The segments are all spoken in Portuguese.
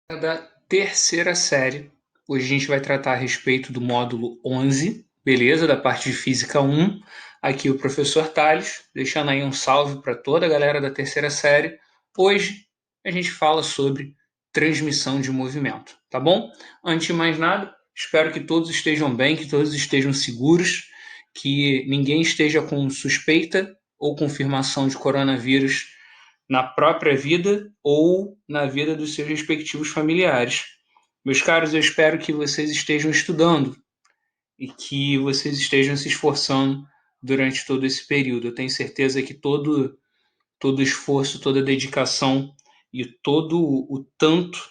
Da terceira série. Hoje a gente vai tratar a respeito do módulo 11, beleza? Da parte de Física 1. Aqui o professor Tales, deixando aí um salve para toda a galera da terceira série. Hoje a gente fala sobre transmissão de movimento, tá bom? Antes de mais nada, espero que todos estejam bem, que todos estejam seguros, que ninguém esteja com suspeita ou confirmação de coronavírus na própria vida ou na vida dos seus respectivos familiares. Meus caros, eu espero que vocês estejam estudando e que vocês estejam se esforçando durante todo esse período. Eu tenho certeza que todo esforço, toda dedicação e todo o tanto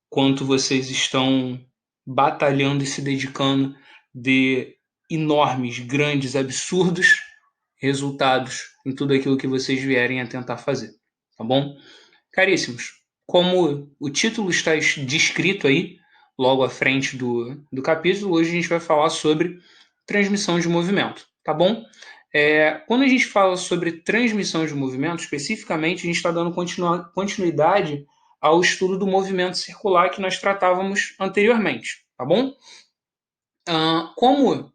quanto vocês estão batalhando e se dedicando de enormes, grandes, absurdos resultados em tudo aquilo que vocês vierem a tentar fazer, tá bom? Caríssimos, como o título está descrito aí, logo à frente do capítulo, hoje a gente vai falar sobre transmissão de movimento, tá bom? Quando a gente fala sobre transmissão de movimento, especificamente, a gente está dando continuidade ao estudo do movimento circular que nós tratávamos anteriormente, tá bom? Como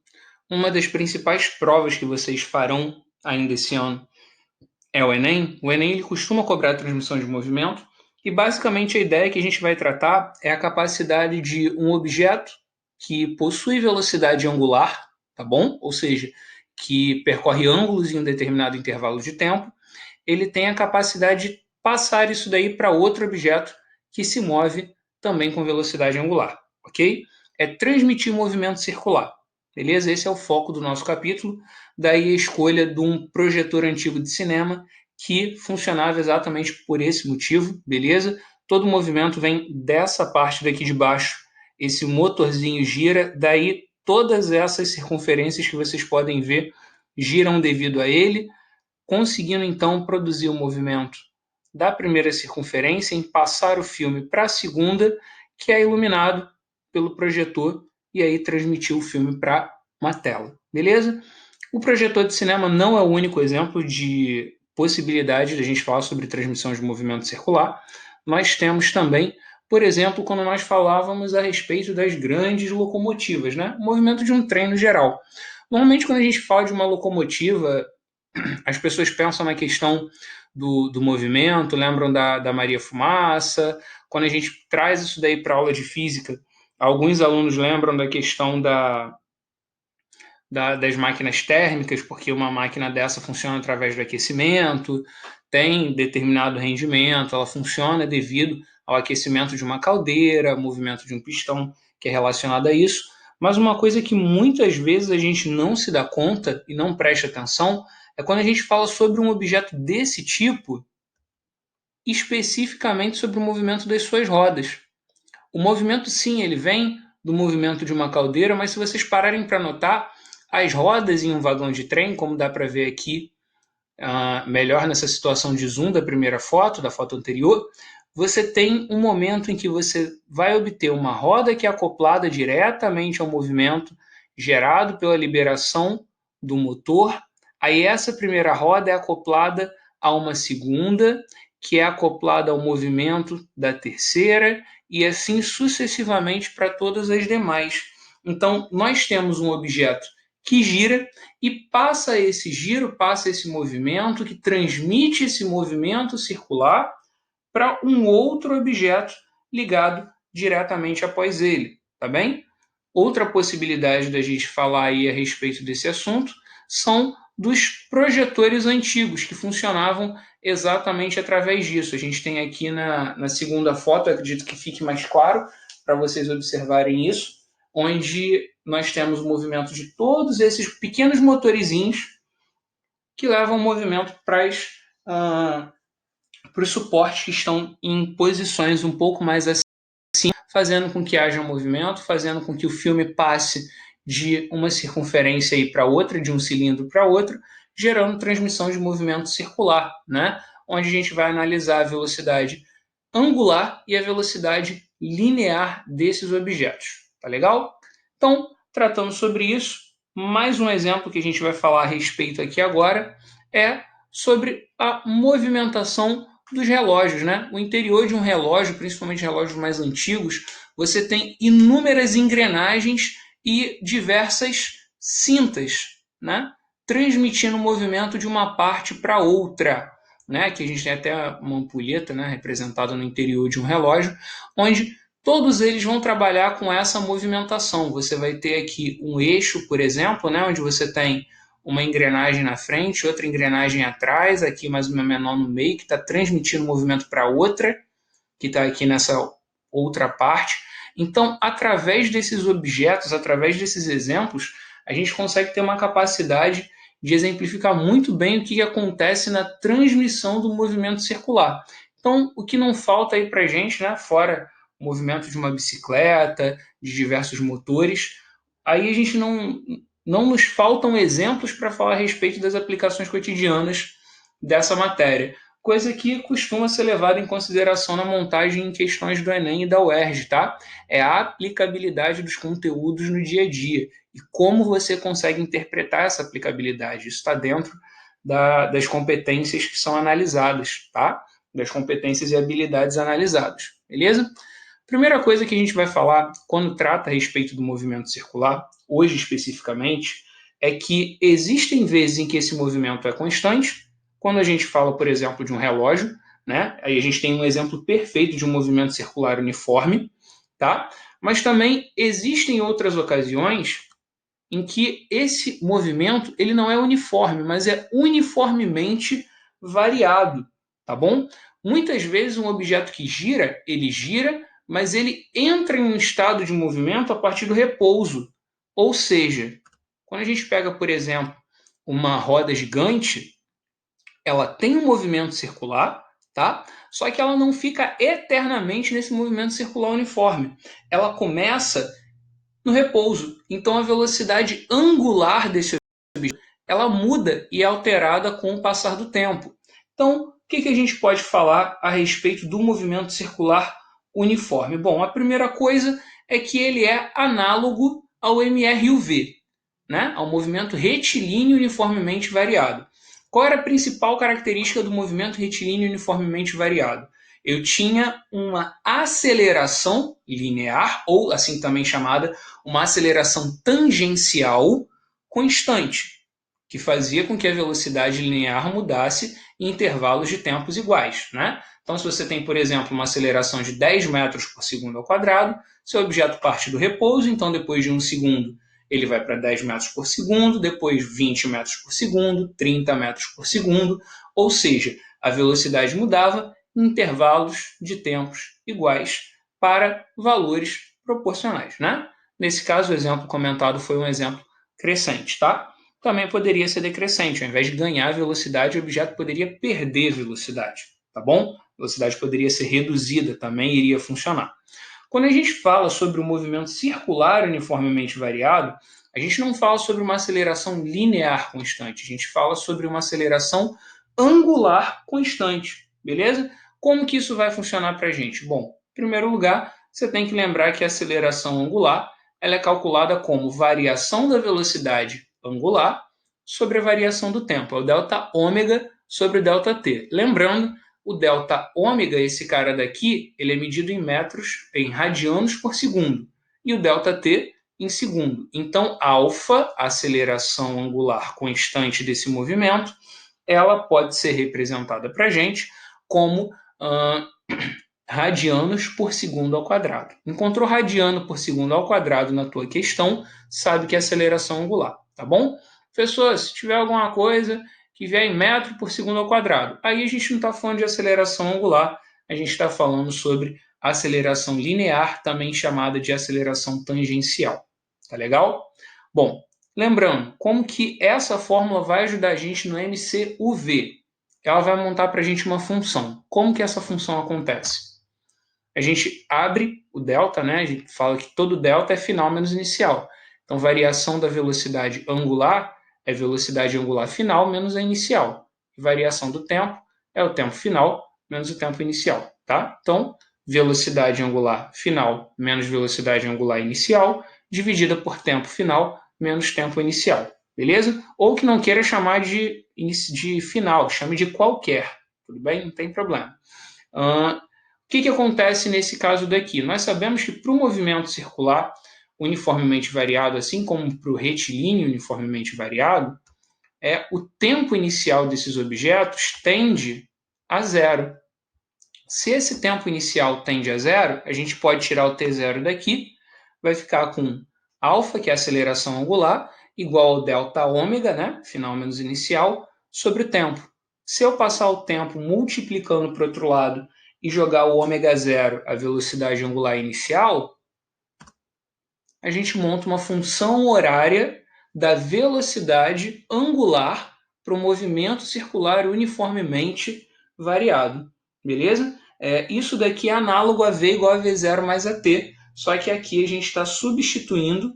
uma das principais provas que vocês farão ainda esse ano é o Enem ele costuma cobrar a transmissão de movimento e basicamente a ideia que a gente vai tratar é a capacidade de um objeto que possui velocidade angular, tá bom? Ou seja, que percorre ângulos em um determinado intervalo de tempo, ele tem a capacidade de passar isso daí para outro objeto que se move também com velocidade angular, ok? É transmitir movimento circular, beleza? Esse é o foco do nosso capítulo. Daí a escolha de um projetor antigo de cinema que funcionava exatamente por esse motivo, beleza? Todo movimento vem dessa parte daqui de baixo, esse motorzinho gira, daí todas essas circunferências que vocês podem ver giram devido a ele, conseguindo então produzir o movimento da primeira circunferência em passar o filme para a segunda, que é iluminado pelo projetor e aí transmitir o filme para uma tela, beleza? O projetor de cinema não é o único exemplo de possibilidade de a gente falar sobre transmissão de movimento circular. Nós temos também, por exemplo, quando nós falávamos a respeito das grandes locomotivas, né? O movimento de um trem no geral. Normalmente, quando a gente fala de uma locomotiva, as pessoas pensam na questão do movimento, lembram da Maria Fumaça. Quando a gente traz isso daí para a aula de física, alguns alunos lembram da questão das máquinas térmicas, porque uma máquina dessa funciona através do aquecimento, tem determinado rendimento, ela funciona devido ao aquecimento de uma caldeira, movimento de um pistão que é relacionado a isso. Mas uma coisa que muitas vezes a gente não se dá conta e não presta atenção é quando a gente fala sobre um objeto desse tipo, especificamente sobre o movimento das suas rodas. O movimento, sim, ele vem do movimento de uma caldeira, mas se vocês pararem para notar, as rodas em um vagão de trem, como dá para ver aqui, melhor nessa situação de zoom da primeira foto, da foto anterior, você tem um momento em que você vai obter uma roda que é acoplada diretamente ao movimento gerado pela liberação do motor. Aí essa primeira roda é acoplada a uma segunda, que é acoplada ao movimento da terceira, e assim sucessivamente para todas as demais. Então, nós temos um objeto que gira e passa esse giro, passa esse movimento, que transmite esse movimento circular para um outro objeto ligado diretamente após ele, tá bem? Outra possibilidade da gente falar aí a respeito desse assunto são dos projetores antigos, que funcionavam exatamente através disso. A gente tem aqui na segunda foto, acredito que fique mais claro para vocês observarem isso, onde nós temos o movimento de todos esses pequenos motorizinhos que levam o movimento para os suportes que estão em posições um pouco mais assim, fazendo com que haja um movimento, fazendo com que o filme passe de uma circunferência para outra, de um cilindro para outro, gerando transmissão de movimento circular, né? Onde a gente vai analisar a velocidade angular e a velocidade linear desses objetos. Tá legal? Então, tratando sobre isso, mais um exemplo que a gente vai falar a respeito aqui agora é sobre a movimentação dos relógios, né? O interior de um relógio, principalmente relógios mais antigos, você tem inúmeras engrenagens e diversas cintas, né? Transmitindo o movimento de uma parte para outra. Né? Aqui a gente tem até uma ampulheta, né, representada no interior de um relógio, onde todos eles vão trabalhar com essa movimentação. Você vai ter aqui um eixo, por exemplo, né, onde você tem uma engrenagem na frente, outra engrenagem atrás, aqui mais uma menor no meio, que está transmitindo o movimento para outra, que está aqui nessa outra parte. Então, através desses objetos, através desses exemplos, a gente consegue ter uma capacidade de exemplificar muito bem o que acontece na transmissão do movimento circular. Então, o que não falta aí para a gente, né, fora o movimento de uma bicicleta, de diversos motores, aí a gente não nos faltam exemplos para falar a respeito das aplicações cotidianas dessa matéria, coisa que costuma ser levada em consideração na montagem em questões do Enem e da UERJ, tá? É a aplicabilidade dos conteúdos no dia a dia e como você consegue interpretar essa aplicabilidade. Isso está dentro das competências que são analisadas, tá? Das competências e habilidades analisadas, beleza? Primeira coisa que a gente vai falar quando trata a respeito do movimento circular, hoje especificamente, é que existem vezes em que esse movimento é constante. Quando a gente fala, por exemplo, de um relógio, né? Aí a gente tem um exemplo perfeito de um movimento circular uniforme, tá? Mas também existem outras ocasiões em que esse movimento ele não é uniforme, mas é uniformemente variado, tá bom? Muitas vezes um objeto que gira, ele gira, mas ele entra em um estado de movimento a partir do repouso. Ou seja, quando a gente pega, por exemplo, uma roda gigante, ela tem um movimento circular, tá? Só que ela não fica eternamente nesse movimento circular uniforme. Ela começa no repouso. Então a velocidade angular desse objeto ela muda e é alterada com o passar do tempo. Então, o que a gente pode falar a respeito do movimento circular uniforme? Bom, a primeira coisa é que ele é análogo ao MRUV, né? Ao movimento retilíneo uniformemente variado. Qual era a principal característica do movimento retilíneo uniformemente variado? Eu tinha uma aceleração linear, ou assim também chamada, uma aceleração tangencial constante, que fazia com que a velocidade linear mudasse em intervalos de tempos iguais. Né? Então, se você tem, por exemplo, uma aceleração de 10 metros por segundo ao quadrado, seu objeto parte do repouso, então depois de um segundo ele vai para 10 metros por segundo, depois 20 metros por segundo, 30 metros por segundo, ou seja, a velocidade mudava em intervalos de tempos iguais para valores proporcionais. Né? Nesse caso, o exemplo comentado foi um exemplo crescente, tá? Também poderia ser decrescente. Ao invés de ganhar velocidade, o objeto poderia perder velocidade, tá bom? A velocidade poderia ser reduzida, também iria funcionar. Quando a gente fala sobre o movimento circular uniformemente variado, a gente não fala sobre uma aceleração linear constante, a gente fala sobre uma aceleração angular constante, beleza? Como que isso vai funcionar para a gente? Bom, em primeiro lugar, você tem que lembrar que a aceleração angular ela é calculada como variação da velocidade angular sobre a variação do tempo, é o delta ômega sobre o delta t. Lembrando, o delta ômega, esse cara daqui, ele é medido em metros, em radianos por segundo, e o delta t em segundo. Então, alfa, a aceleração angular constante desse movimento, ela pode ser representada para a gente como radianos por segundo ao quadrado. Encontrou radiano por segundo ao quadrado na tua questão, sabe que é aceleração angular, tá bom? Professor, se tiver alguma coisa que vier em metro por segundo ao quadrado, aí a gente não está falando de aceleração angular, a gente está falando sobre aceleração linear, também chamada de aceleração tangencial. Tá legal? Bom, lembrando, como que essa fórmula vai ajudar a gente no MCUV? Ela vai montar para a gente uma função. Como que essa função acontece? A gente abre o delta, né? A gente fala que todo delta é final menos inicial. Então, variação da velocidade angular é velocidade angular final menos a inicial. E variação do tempo é o tempo final menos o tempo inicial, tá? Então, velocidade angular final menos velocidade angular inicial, dividida por tempo final menos tempo inicial, beleza? Ou que não queira chamar de final, chame de qualquer, tudo bem? Não tem problema. O que acontece nesse caso daqui? Nós sabemos que para o movimento circular uniformemente variado, assim como para o retilíneo uniformemente variado, o tempo inicial desses objetos tende a zero. Se esse tempo inicial tende a zero, a gente pode tirar o t0 daqui, vai ficar com alfa, que é a aceleração angular, igual ao delta ômega, né, final menos inicial, sobre o tempo. Se eu passar o tempo multiplicando para o outro lado e jogar o ômega zero, a velocidade angular inicial, a gente monta uma função horária da velocidade angular para o movimento circular uniformemente variado. Beleza? Isso daqui é análogo a V igual a V0 mais AT, só que aqui a gente está substituindo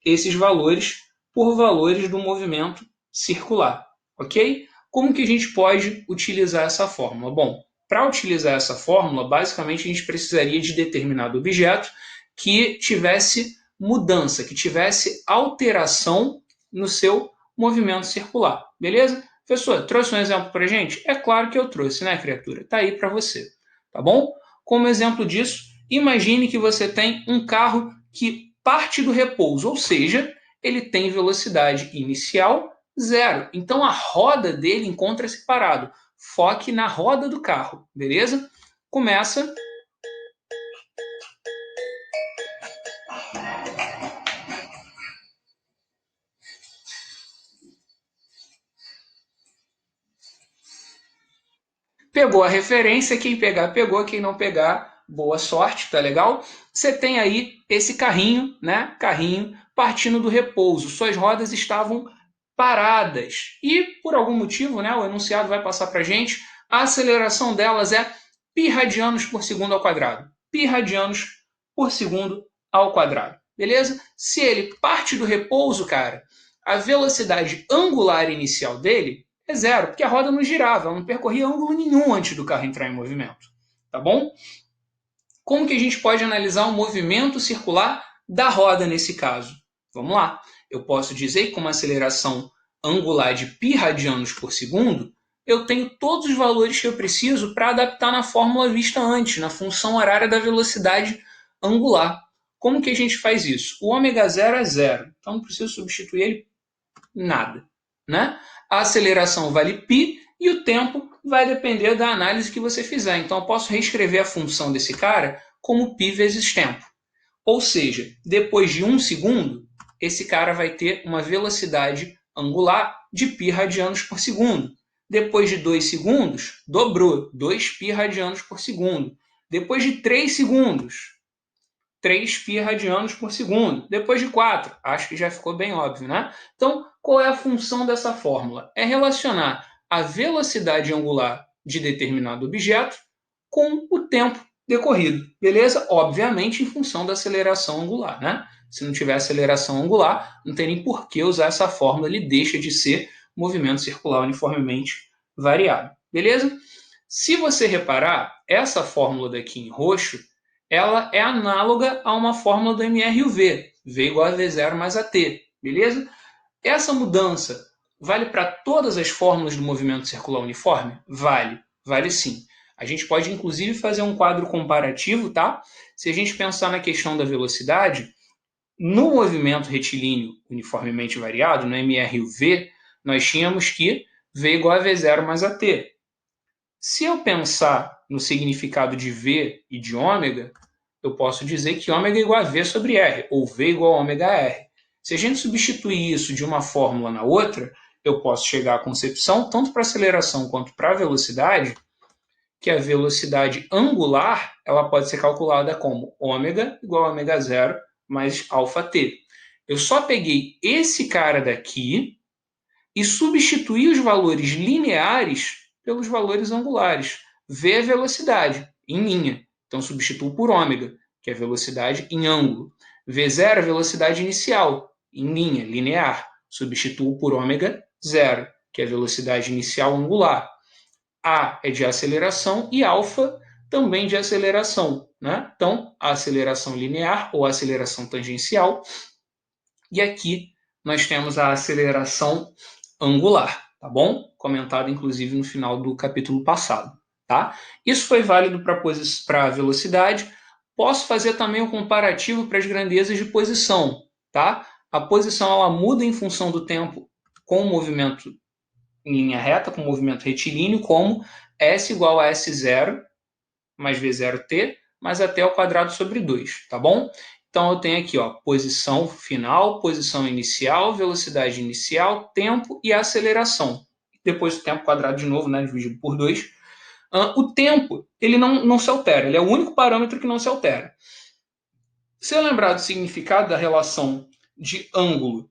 esses valores por valores do movimento circular. Ok? Como que a gente pode utilizar essa fórmula? Bom, para utilizar essa fórmula, basicamente a gente precisaria de determinado objeto que tivesse mudança, que tivesse alteração no seu movimento circular. Beleza? Professor, trouxe um exemplo para a gente? É claro que eu trouxe, né, criatura? Está aí para você. Tá bom? Como exemplo disso, imagine que você tem um carro que parte do repouso, ou seja, ele tem velocidade inicial zero. Então a roda dele encontra-se parado. Foque na roda do carro, beleza? Começa. Pegou a referência, quem pegar, pegou, quem não pegar, boa sorte, tá legal? Você tem aí esse carrinho, né? Carrinho partindo do repouso. Suas rodas estavam paradas. E por algum motivo, né, o enunciado vai passar para a gente, a aceleração delas é π radianos por segundo ao quadrado. Π radianos por segundo ao quadrado. Beleza? Se ele parte do repouso, cara, a velocidade angular inicial dele é zero, porque a roda não girava, ela não percorria ângulo nenhum antes do carro entrar em movimento. Tá bom? Como que a gente pode analisar o movimento circular da roda nesse caso? Vamos lá. Eu posso dizer que com uma aceleração angular de π radianos por segundo, eu tenho todos os valores que eu preciso para adaptar na fórmula vista antes, na função horária da velocidade angular. Como que a gente faz isso? O ômega zero é zero, então não preciso substituir ele nada. Né? A aceleração vale π e o tempo vai depender da análise que você fizer. Então eu posso reescrever a função desse cara como π vezes tempo. Ou seja, depois de 1 segundo, esse cara vai ter uma velocidade angular de π radianos por segundo. Depois de 2 segundos, dobrou, 2π radianos por segundo. Depois de 3 segundos, 3π radianos por segundo. Depois de 4, acho que já ficou bem óbvio, né? Então, qual é a função dessa fórmula? É relacionar a velocidade angular de determinado objeto com o tempo decorrido, beleza? Obviamente em função da aceleração angular, né? Se não tiver aceleração angular, não tem nem por que usar essa fórmula, ele deixa de ser movimento circular uniformemente variado, beleza? Se você reparar, essa fórmula daqui em roxo, ela é análoga a uma fórmula do MRUV, V igual a V0 mais AT, beleza? Essa mudança vale para todas as fórmulas do movimento circular uniforme? Vale, vale sim. A gente pode inclusive fazer um quadro comparativo, tá? Se a gente pensar na questão da velocidade, no movimento retilíneo uniformemente variado, no MRUV, nós tínhamos que V igual a V0 mais AT. Se eu pensar no significado de V e de ômega, eu posso dizer que ômega é igual a V sobre R, ou V igual a ômega R. Se a gente substituir isso de uma fórmula na outra, eu posso chegar à concepção, tanto para aceleração quanto para a velocidade, que a velocidade angular ela pode ser calculada como ômega igual a ômega zero mais alfa t. Eu só peguei esse cara daqui e substituí os valores lineares pelos valores angulares. V é velocidade em linha, então substituo por ômega, que é velocidade em ângulo. V0 é velocidade inicial, em linha, linear. Substituo por ômega zero, que é velocidade inicial angular. A é de aceleração e alfa também de aceleração. Né? Então, a aceleração linear ou aceleração tangencial. E aqui nós temos a aceleração angular. tá bom? Comentado, inclusive, no final do capítulo passado, tá? Isso foi válido para a velocidade. Posso fazer também um comparativo para as grandezas de posição, tá? A posição ela muda em função do tempo com o movimento em linha reta, com o movimento retilíneo, como S igual a S0 mais V0t mais até ao quadrado sobre 2, tá bom? Então eu tenho aqui, ó, posição final, posição inicial, velocidade inicial, tempo e aceleração. Depois o tempo quadrado de novo, né, dividido por 2. O tempo, ele não se altera, ele é o único parâmetro que não se altera. Se eu lembrar do significado da relação de ângulo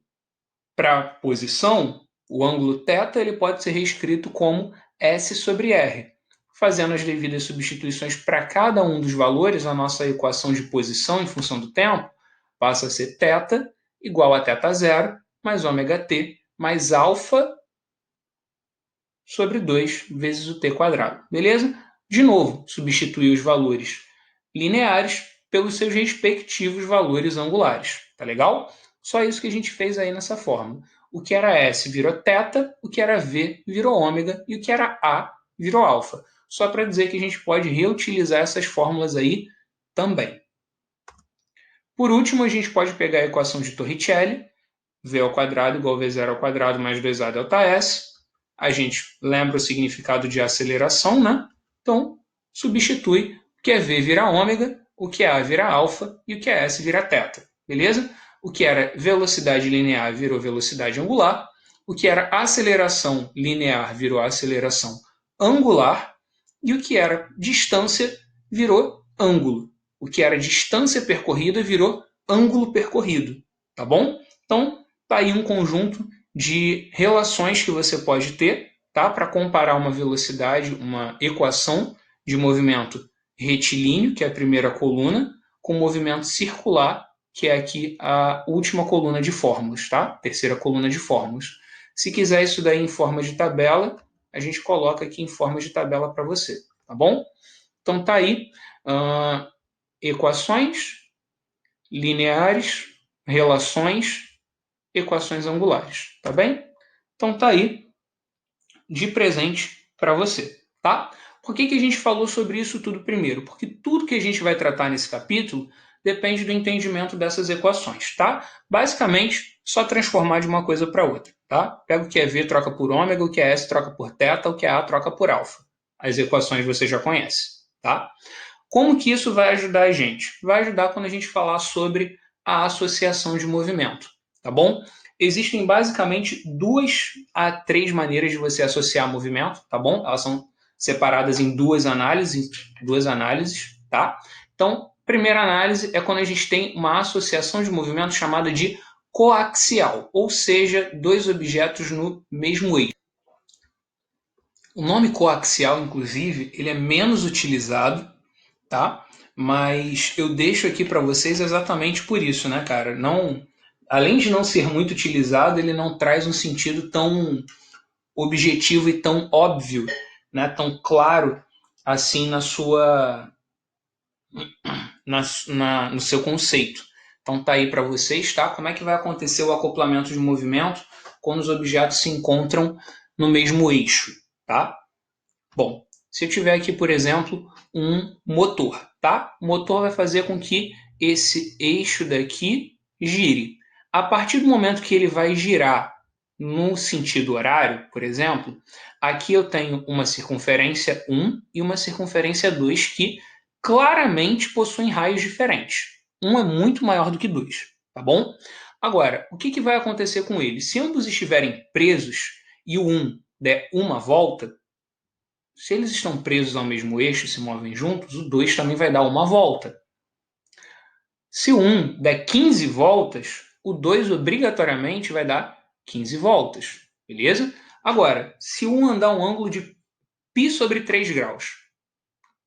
para posição, o ângulo θ ele pode ser reescrito como S sobre R. Fazendo as devidas substituições para cada um dos valores, a nossa equação de posição em função do tempo passa a ser θ igual a θ0 mais ômega-t mais alfa sobre 2 vezes o t quadrado. Beleza? De novo, substituir os valores lineares pelos seus respectivos valores angulares. Tá legal? Só isso que a gente fez aí nessa fórmula. O que era S virou θ, o que era V virou ômega e o que era A virou alfa. Só para dizer que a gente pode reutilizar essas fórmulas aí também. Por último, a gente pode pegar a equação de Torricelli, V ao quadrado igual a V0 ao quadrado mais 2A delta S. A gente lembra o significado de aceleração, né? Então, substitui o que é V vira ômega, o que é A vira alfa e o que é S vira θ. Beleza? O que era velocidade linear virou velocidade angular. O que era aceleração linear virou aceleração angular. E o que era distância virou ângulo. O que era distância percorrida virou ângulo percorrido. Tá bom? Então, tá aí um conjunto de relações que você pode ter, tá? Para comparar uma velocidade, uma equação de movimento retilíneo, que é a primeira coluna, com movimento circular, que é aqui a última coluna de fórmulas, tá? Terceira coluna de fórmulas. Se quiser isso daí em forma de tabela, a gente coloca aqui em forma de tabela para você, tá bom? Então tá aí equações lineares, relações, equações angulares, tá bem? Então tá aí de presente para você, tá? Por que a gente falou sobre isso tudo primeiro? Porque tudo que a gente vai tratar nesse capítulo depende do entendimento dessas equações, tá? Basicamente, só transformar de uma coisa para outra, tá? Pega o que é V, troca por ômega, o que é S, troca por θ, o que é A, troca por alfa. As equações você já conhece, tá? Como que isso vai ajudar a gente? Vai ajudar quando a gente falar sobre a associação de movimento, tá bom? Existem basicamente 2 a 3 maneiras de você associar movimento, tá bom? Elas são separadas em duas análises, tá? Então, primeira análise é quando a gente tem uma associação de movimento chamada de coaxial, ou seja, 2 objetos no mesmo eixo. O nome coaxial, inclusive, ele é menos utilizado, tá? Mas eu deixo aqui para vocês exatamente por isso, né, cara? Não, além de não ser muito utilizado, ele não traz um sentido tão objetivo e tão óbvio, né, tão claro assim no seu conceito. Então tá aí para vocês, tá? Como é que vai acontecer o acoplamento de movimento quando os objetos se encontram no mesmo eixo, tá? Bom, se eu tiver aqui, por exemplo, um motor, tá? O motor vai fazer com que esse eixo daqui gire. A partir do momento que ele vai girar no sentido horário, por exemplo, aqui eu tenho uma circunferência 1 e uma circunferência 2 que claramente possuem raios diferentes. Um é muito maior do que 2, tá bom? Agora, o que vai acontecer com eles? Se ambos estiverem presos e o 1 der uma volta, se eles estão presos ao mesmo eixo e se movem juntos, o 2 também vai dar uma volta. Se o 1 der 15 voltas, o 2 obrigatoriamente vai dar 15 voltas. Beleza? Agora, se o 1 andar um ângulo de π sobre 3 graus,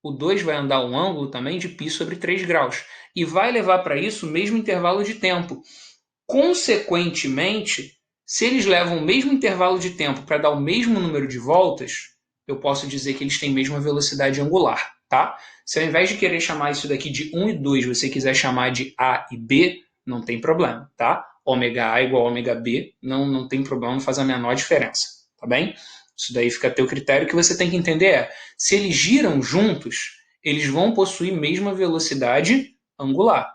o 2 vai andar um ângulo também de π sobre 3 graus. E vai levar para isso o mesmo intervalo de tempo. Consequentemente, se eles levam o mesmo intervalo de tempo para dar o mesmo número de voltas, eu posso dizer que eles têm a mesma velocidade angular, tá? Se ao invés de querer chamar isso daqui de 1 e 2, você quiser chamar de A e B, não tem problema, tá? Ômega A igual a ômega B, não tem problema, não faz a menor diferença, tá bem? Isso daí fica a teu critério. O que você tem que entender é, se eles giram juntos, eles vão possuir mesma velocidade angular.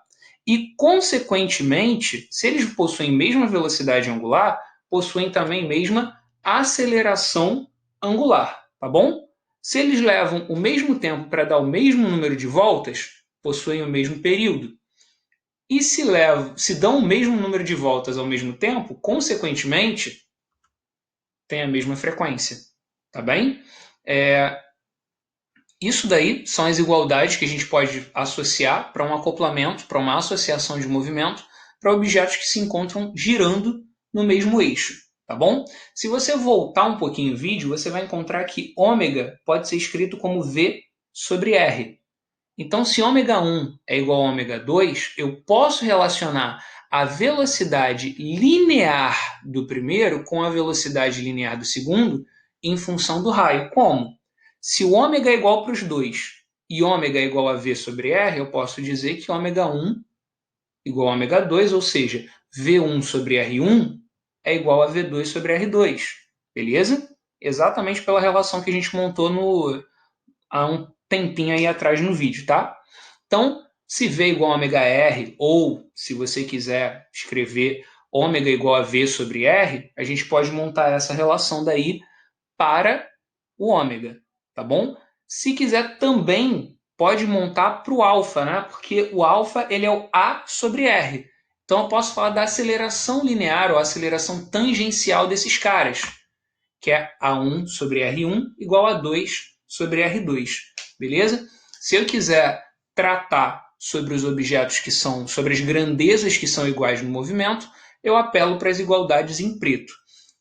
E, consequentemente, se eles possuem mesma velocidade angular, possuem também mesma aceleração angular, tá bom? Se eles levam o mesmo tempo para dar o mesmo número de voltas, possuem o mesmo período. E se dão o mesmo número de voltas ao mesmo tempo, consequentemente, tem a mesma frequência, tá bem? Isso daí são as igualdades que a gente pode associar para um acoplamento, para uma associação de movimento, para objetos que se encontram girando no mesmo eixo, tá bom? Se você voltar um pouquinho o vídeo, você vai encontrar que ômega pode ser escrito como V sobre R. Então, se ômega 1 é igual a ômega 2, eu posso relacionar a velocidade linear do primeiro com a velocidade linear do segundo em função do raio. Como? Se o ômega é igual para os dois e ômega é igual a V sobre R, eu posso dizer que ômega 1 igual a ômega 2, ou seja, V1 sobre R1 é igual a V2 sobre R2. Beleza? Exatamente pela relação que a gente montou há um tempinho aí atrás no vídeo, tá? Então, se V igual a ômega R, ou se você quiser escrever ômega igual a V sobre R, a gente pode montar essa relação daí para o ômega, tá bom? Se quiser também pode montar para o alfa, né? Porque o alfa ele é o A sobre R. Então eu posso falar da aceleração linear ou aceleração tangencial desses caras, que é A1 sobre R1 igual a 2 sobre R2, beleza? Se eu quiser tratar sobre os objetos que são, sobre as grandezas que são iguais no movimento, eu apelo para as igualdades em preto.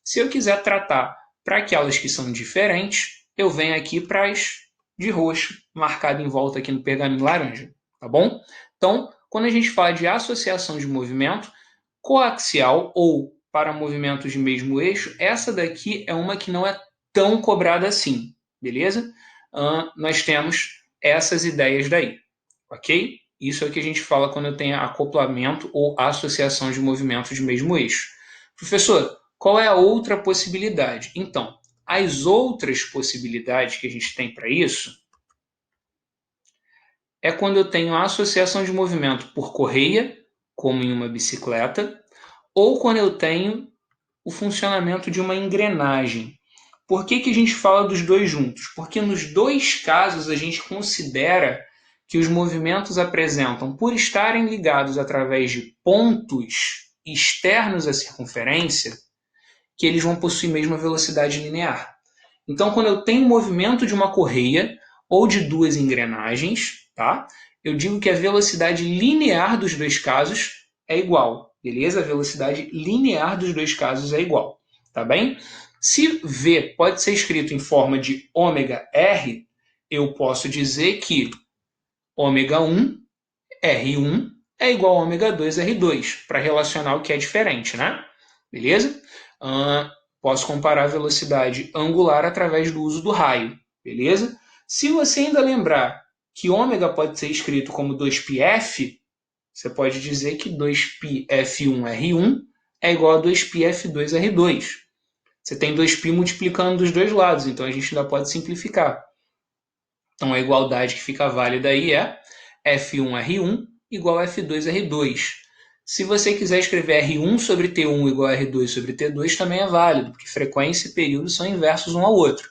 Se eu quiser tratar para aquelas que são diferentes, eu venho aqui para as de roxo, marcado em volta aqui no pergaminho laranja, tá bom? Então, quando a gente fala de associação de movimento, coaxial ou para movimentos de mesmo eixo, essa daqui é uma que não é tão cobrada assim, beleza? Nós temos essas ideias daí, ok? Isso é o que a gente fala quando eu tenho acoplamento ou associação de movimentos de mesmo eixo. Professor, qual é a outra possibilidade? Então, as outras possibilidades que a gente tem para isso é quando eu tenho a associação de movimento por correia, como em uma bicicleta, ou quando eu tenho o funcionamento de uma engrenagem. Por que a gente fala dos dois juntos? Porque nos dois casos a gente considera que os movimentos apresentam, por estarem ligados através de pontos externos à circunferência, que eles vão possuir a mesma velocidade linear. Então, quando eu tenho o movimento de uma correia ou de duas engrenagens, tá? Eu digo que a velocidade linear dos dois casos é igual, beleza? A velocidade linear dos dois casos é igual, tá bem? Se V pode ser escrito em forma de ômega R, eu posso dizer que ômega 1 R1 é igual a ômega 2 R2, para relacionar o que é diferente, né? Beleza? Posso comparar a velocidade angular através do uso do raio, beleza? Se você ainda lembrar que ômega pode ser escrito como 2πf, você pode dizer que 2πf1r1 é igual a 2πf2r2. Você tem 2π multiplicando dos dois lados, então a gente ainda pode simplificar. Então a igualdade que fica válida aí é F1R1 igual a F2R2. Se você quiser escrever R1 sobre T1 igual a R2 sobre T2, também é válido, porque frequência e período são inversos um ao outro.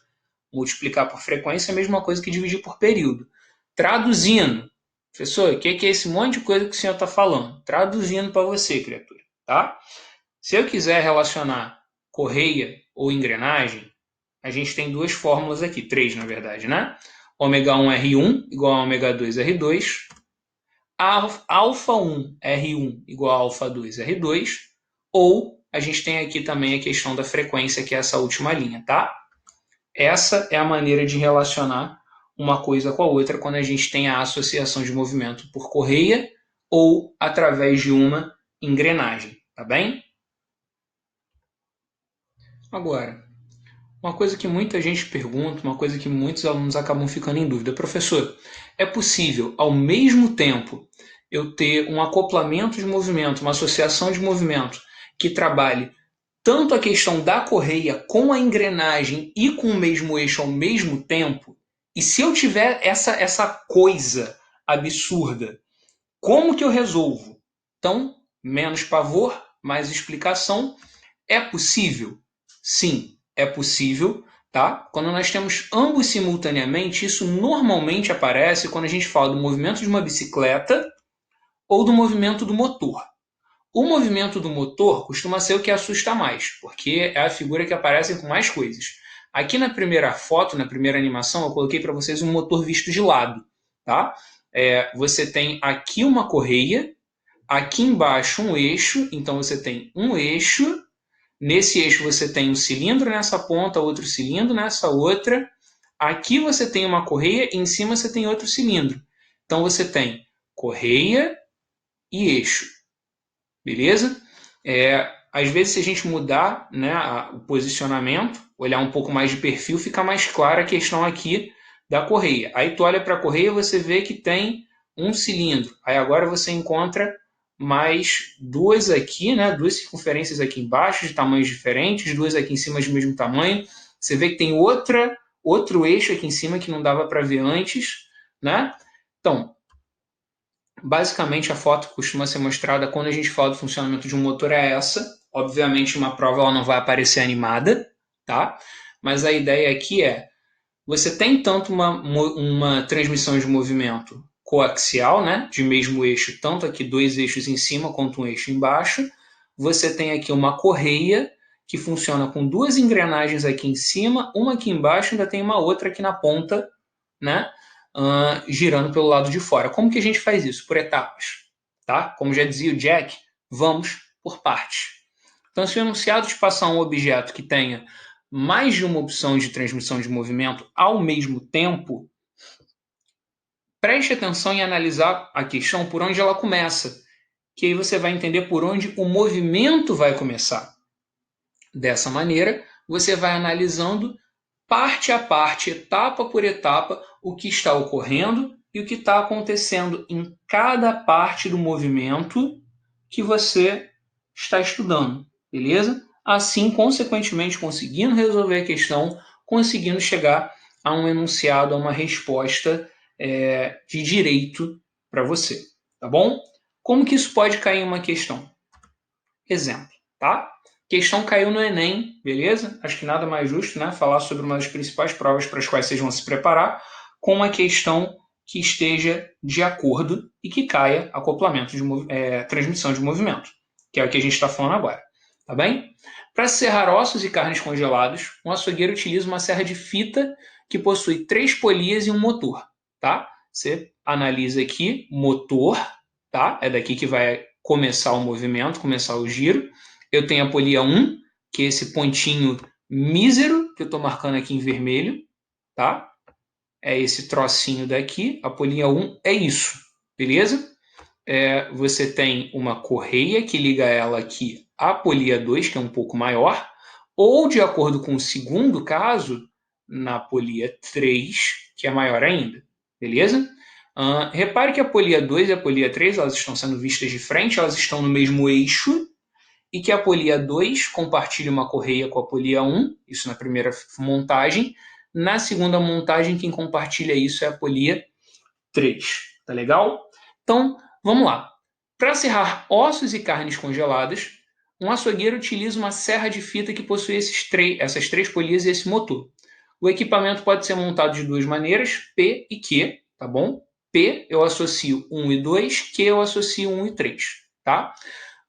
Multiplicar por frequência é a mesma coisa que dividir por período. Traduzindo, professor, o que é esse monte de coisa que o senhor está falando? Traduzindo para você, criatura. Tá? Se eu quiser relacionar correia ou engrenagem, a gente tem duas fórmulas aqui, três na verdade, né? Ômega 1 R1 igual a ômega 2 R2, alfa 1 R1 igual a alfa 2 R2, ou a gente tem aqui também a questão da frequência, que é essa última linha, tá? Essa é a maneira de relacionar uma coisa com a outra quando a gente tem a associação de movimento por correia ou através de uma engrenagem, tá bem? Agora, uma coisa que muita gente pergunta, uma coisa que muitos alunos acabam ficando em dúvida. Professor, é possível, ao mesmo tempo, eu ter um acoplamento de movimento, uma associação de movimento que trabalhe tanto a questão da correia com a engrenagem e com o mesmo eixo ao mesmo tempo, e se eu tiver essa coisa absurda, como que eu resolvo? Então, menos pavor, mais explicação. É possível? Sim, é possível, tá? Quando nós temos ambos simultaneamente, isso normalmente aparece quando a gente fala do movimento de uma bicicleta ou do movimento do motor. O movimento do motor costuma ser o que assusta mais, porque é a figura que aparece com mais coisas. Aqui na primeira foto, na primeira animação, eu coloquei para vocês um motor visto de lado, tá? Você tem aqui uma correia, aqui embaixo um eixo, então você tem um eixo, nesse eixo você tem um cilindro nessa ponta, outro cilindro nessa outra, aqui você tem uma correia e em cima você tem outro cilindro. Então você tem correia e eixo. Beleza? Às vezes, se a gente mudar, né, o posicionamento, olhar um pouco mais de perfil, fica mais clara a questão aqui da correia. Aí tu olha para a correia, você vê que tem um cilindro. Aí agora você encontra mais duas aqui, né, duas circunferências aqui embaixo de tamanhos diferentes, duas aqui em cima de mesmo tamanho. Você vê que tem outro eixo aqui em cima que não dava para ver antes, né? Então, basicamente, a foto que costuma ser mostrada quando a gente fala do funcionamento de um motor é essa. Obviamente, uma prova ela não vai aparecer animada, tá? Mas a ideia aqui é, você tem tanto uma transmissão de movimento coaxial, né, de mesmo eixo, tanto aqui dois eixos em cima quanto um eixo embaixo. Você tem aqui uma correia que funciona com duas engrenagens aqui em cima, uma aqui embaixo, ainda tem uma outra aqui na ponta, né? Girando pelo lado de fora. Como que a gente faz isso? Por etapas. Tá? Como já dizia o Jack, vamos por partes. Então, se o enunciado te passar um objeto que tenha mais de uma opção de transmissão de movimento ao mesmo tempo, preste atenção em analisar a questão por onde ela começa, que aí você vai entender por onde o movimento vai começar. Dessa maneira, você vai analisando parte a parte, etapa por etapa, o que está ocorrendo e o que está acontecendo em cada parte do movimento que você está estudando, beleza? Assim, consequentemente, conseguindo resolver a questão, conseguindo chegar a um enunciado, a uma resposta de direito para você, tá bom? Como que isso pode cair em uma questão? Exemplo, tá? Questão caiu no Enem, beleza? Acho que nada mais justo, né? Falar sobre uma das principais provas para as quais vocês vão se preparar com uma questão que esteja de acordo e que caia acoplamento de transmissão de movimento, que é o que a gente está falando agora, tá bem? Para serrar ossos e carnes congelados, um açougueiro utiliza uma serra de fita que possui 3 polias e um motor, tá? Você analisa aqui, motor, tá? É daqui que vai começar o movimento, começar o giro. Eu tenho a polia 1, que é esse pontinho mísero que eu estou marcando aqui em vermelho, tá? É esse trocinho daqui. A polia 1 é isso, beleza? Você tem uma correia que liga ela aqui à polia 2, que é um pouco maior, ou, de acordo com o segundo caso, na polia 3, que é maior ainda, beleza? Repare que a polia 2 e a polia 3 elas estão sendo vistas de frente, elas estão no mesmo eixo, e que a polia 2 compartilha uma correia com a polia 1, isso na primeira montagem. Na segunda montagem, quem compartilha isso é a polia 3. Tá legal? Então, vamos lá. Para serrar ossos e carnes congeladas, um açougueiro utiliza uma serra de fita que possui essas 3 polias e esse motor. O equipamento pode ser montado de duas maneiras, P e Q, tá bom? P eu associo 1 e 2, Q eu associo 1 e 3, tá?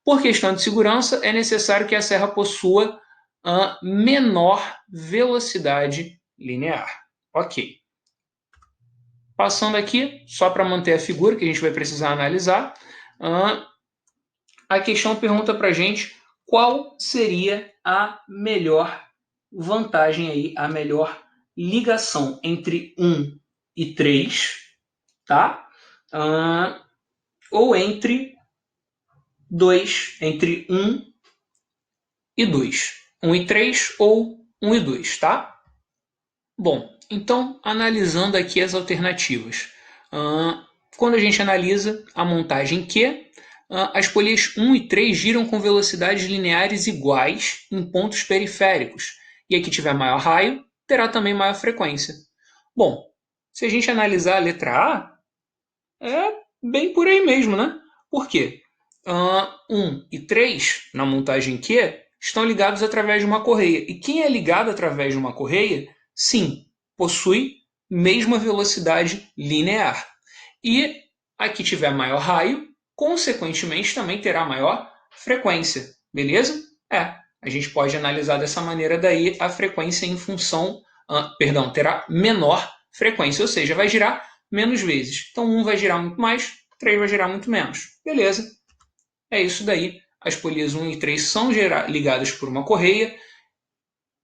Por questão de segurança, é necessário que a serra possua a menor velocidade linear. Ok. Passando aqui, só para manter a figura que a gente vai precisar analisar, a questão pergunta para a gente qual seria a melhor vantagem aí, a melhor ligação entre 1 e 3, tá? Ou entre 2, entre 1 e 2. 1 e 3 ou 1 e 2, tá? Bom, então, analisando aqui as alternativas. Quando a gente analisa a montagem Q, As polias 1 e 3 giram com velocidades lineares iguais em pontos periféricos. E a que tiver maior raio terá também maior frequência. Bom, se a gente analisar a letra A, é bem por aí mesmo, né? Por quê? 1 e 3, na montagem Q, estão ligados através de uma correia. E quem é ligado através de uma correia, sim, possui mesma velocidade linear. E a que tiver maior raio, consequentemente, também terá maior frequência. Beleza? A gente pode analisar dessa maneira daí a frequência em função, terá menor frequência, ou seja, vai girar menos vezes. Então, 1 vai girar muito mais, 3 vai girar muito menos. Beleza? É isso daí. As polias 1 e 3 são ligadas por uma correia,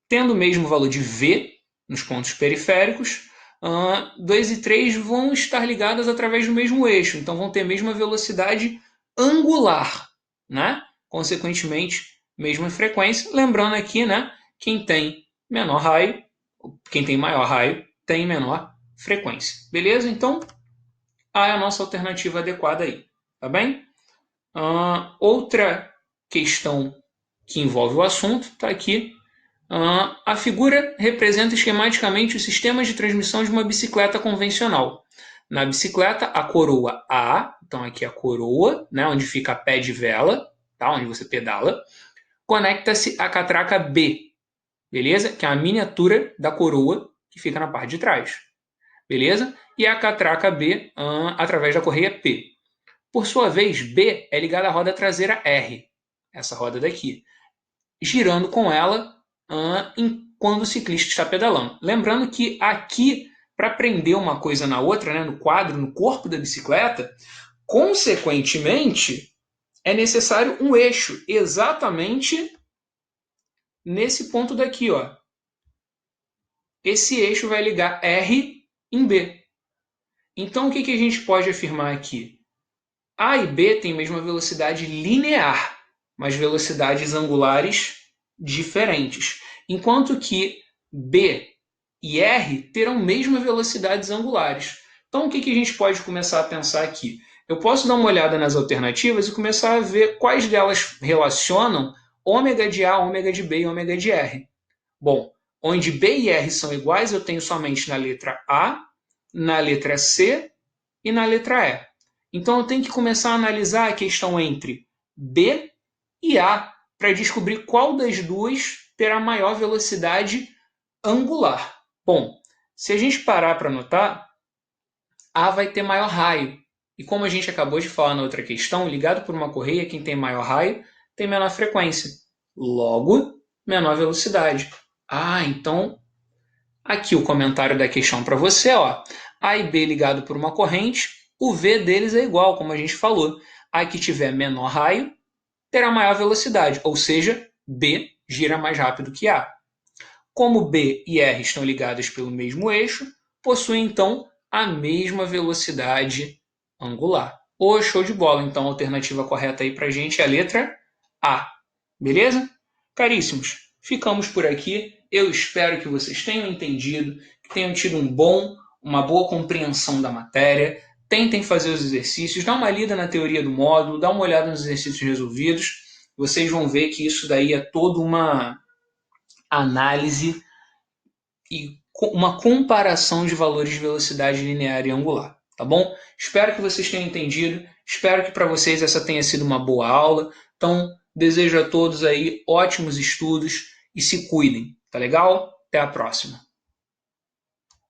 tendo o mesmo valor de V nos pontos periféricos. 2 e 3 vão estar ligadas através do mesmo eixo, então vão ter a mesma velocidade angular, né? Consequentemente, mesma frequência. Lembrando aqui, né? Quem tem menor raio, quem tem maior raio, tem menor frequência. Beleza? Então, A é a nossa alternativa adequada aí. Tá bem? Outra questão que envolve o assunto está aqui. A figura representa esquematicamente os sistemas de transmissão de uma bicicleta convencional. Na bicicleta, a coroa A, então aqui a coroa, né, onde fica a pé de vela, tá, onde você pedala, conecta-se à catraca B, beleza? Que é a miniatura da coroa que fica na parte de trás, beleza? E a catraca B através da correia P. Por sua vez, B é ligada à roda traseira R, essa roda daqui, girando com ela quando o ciclista está pedalando. Lembrando que aqui, para prender uma coisa na outra, né, no quadro, no corpo da bicicleta, consequentemente, é necessário um eixo, exatamente nesse ponto daqui. Ó. Esse eixo vai ligar R em B. Então, o que a gente pode afirmar aqui? A e B têm a mesma velocidade linear, mas velocidades angulares diferentes. Enquanto que B e R terão mesma velocidades angulares. Então, o que a gente pode começar a pensar aqui? Eu posso dar uma olhada nas alternativas e começar a ver quais delas relacionam ômega de A, ômega de B e ômega de R. Bom, onde B e R são iguais, eu tenho somente na letra A, na letra C e na letra E. Então eu tenho que começar a analisar a questão entre B e A para descobrir qual das duas terá maior velocidade angular. Bom, se a gente parar para notar, A vai ter maior raio. E como a gente acabou de falar na outra questão, ligado por uma correia, quem tem maior raio tem menor frequência. Logo, menor velocidade. Então aqui o comentário da questão para você, ó. A e B ligado por uma corrente, o V deles é igual, como a gente falou. A que tiver menor raio terá maior velocidade, ou seja, B gira mais rápido que A. Como B e R estão ligadas pelo mesmo eixo, possuem então a mesma velocidade angular. Show de bola! Então a alternativa correta aí para a gente é a letra A. Beleza? Caríssimos, ficamos por aqui. Eu espero que vocês tenham entendido, que tenham tido uma boa compreensão da matéria. Tentem fazer os exercícios, dá uma lida na teoria do módulo, dá uma olhada nos exercícios resolvidos. Vocês vão ver que isso daí é toda uma análise e uma comparação de valores de velocidade linear e angular, tá bom? Espero que vocês tenham entendido, espero que para vocês essa tenha sido uma boa aula. Então, desejo a todos aí ótimos estudos e se cuidem, tá legal? Até a próxima.